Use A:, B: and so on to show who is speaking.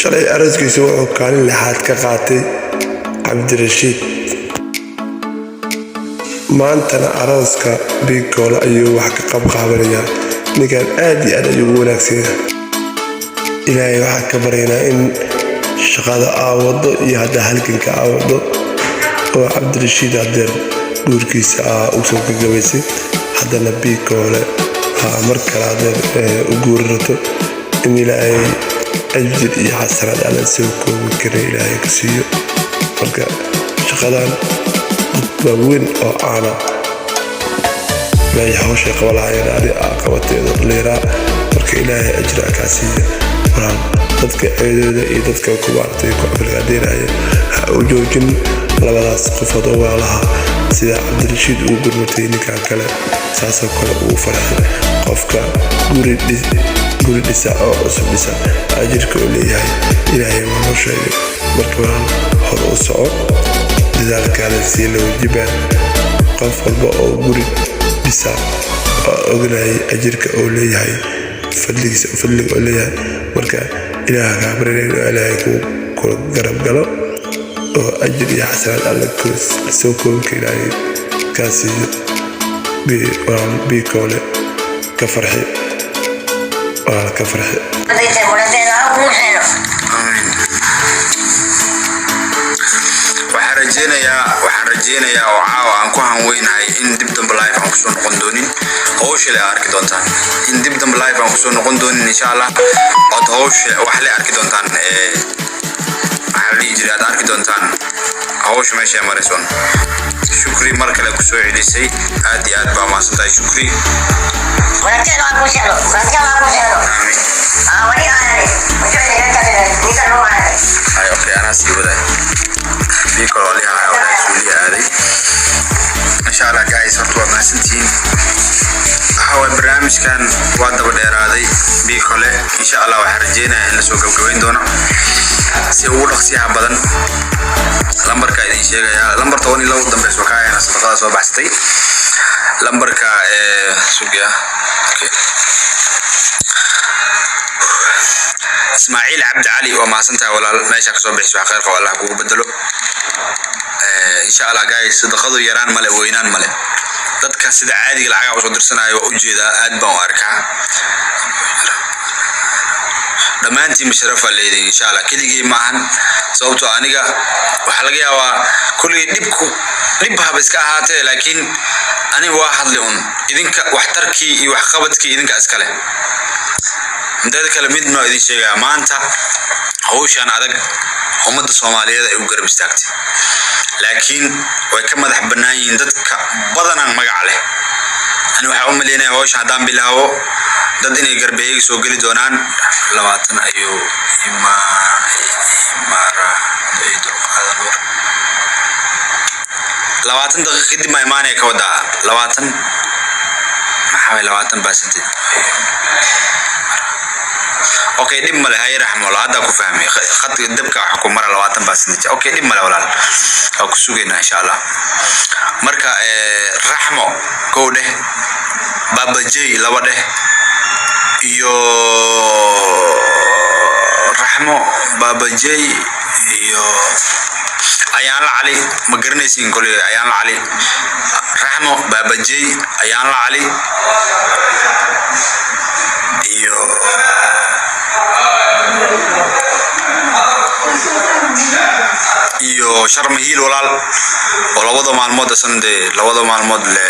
A: shalay arooskiisa wuxuu kaalin lixaad ka qaatay cabdirashiid maantana arooska biigoola ayuu wax ka qabqaabanayaa ninkan aad iyo aad ayuu ugu wanaagsan yahay ilaahay waxaa ka baryaynaa in shaqada aawado iyo hadda halganka aawado oo cabdirashiid hadeer guurkiisa u soo gagabaysay haddana biigoole mar kale hadeer u guuri rato in ilaahay ajir iyo xasanaad alla soo koobi kara ilaahay ka siiyo marka shaqadan waaweyn oo aana may hawshay qaba lahaayeen adi qabateeda leeraa marka ilaahay ajir kaa siiya waraan dadka eedooda iyo dadka kubaartay ku afilgaadeynaya ha u joojin labadaas qofood oo walaalaha sida cabdirashiid uu gurmatay ninkan kale saasoo kale uu farxay qofka guri dhisa oo cusub dhisa ajirka uu leeyahay ilaahay waa noo sheegay marka waan hor u soco dadaalkaale sii la wajibaan qof walba oo guri dhisa oo oganayay ajirka uu leeyahay fadliga uu leeyahay marka ilaaha kaa barinayno ilaahay kula garab galo oo ajir iyo xasanaad alla soo koobi ka ilaahay kaa siiyo biigoole ka farxi waa ka farxi
B: waxaan rajeynayaa oo caawa aan ku hanweynahay in dib dambe live aan kusoo noqon doonin hawsha le arki doontaan in dib dambe live aan kusoo noqon doonin insha Allah ood hawsha wax le arki doontaan waxaa dhihi jiray aad arki doontaan hawsha meesha ay maraysoon shukri mar kale kusoo celisay aad iyo aad baa mahadsantahay shukri okay anaa sii waday biigoola waliha walaal suuliya aaday insha Allah guys horta waa mahadsantihiin hawa barnaamijkan waa daba dheeraaday biigole insha Allah waxaan rajeynayaa in la soo gabagabayn doono si ugu dhaqsiyaha badan lambarka idin sheegaya lambarka 12 dambeysoo ka hayna sadaqada soo baxsatay lambarka suuqiya okay Ismaaciil Cabdi Cali waa mahadsantahay walaal meesha ka soo bixisay wax khayr qabo Allah kugu bedelo insha Allah guys sadaqadu yaraan male weynaan male dadka sida caadiga lacag u soo dirsanayo waa u jeedaa aad baan u arkaa dhamaantii musharrafa leeyahay insha Allah keligii maahan sababtoo aniga waxa laga yaabaa kulli dhib haba iska ahaatee laakiin aniga waa hadli idinka waxtarkii iyo wax qabadkii idinka iskale dad kale mid noo idin sheegaya maanta hawshan adag ummadda Soomaaliyeed ay u garab istaagtay laakiin way ka madax bannaan yihiin dadka badanaan magac leh ani waxa u maleynayaa hawshan hadaan bilaawo dad inay garbeeyay soo gali doonaan 20 ayuu imara daydo qadan war 20 daqiiqo kadib ma imaanay ka wada 20 maxaa 20% okay dib male hay raxmo la hada ku fahmay khadka dabka waxa ku mara 20% okay dib male walaal oo ku sugeena insha Allah marka raxmo koode baba jay laba dheh iyo raxmo baba jay iyo ayaan la cali ma garanaysiin kulay ayaan la cali raxmo baba jay ayaan la cali iyo sharmahiil walaal oo labada maalmood le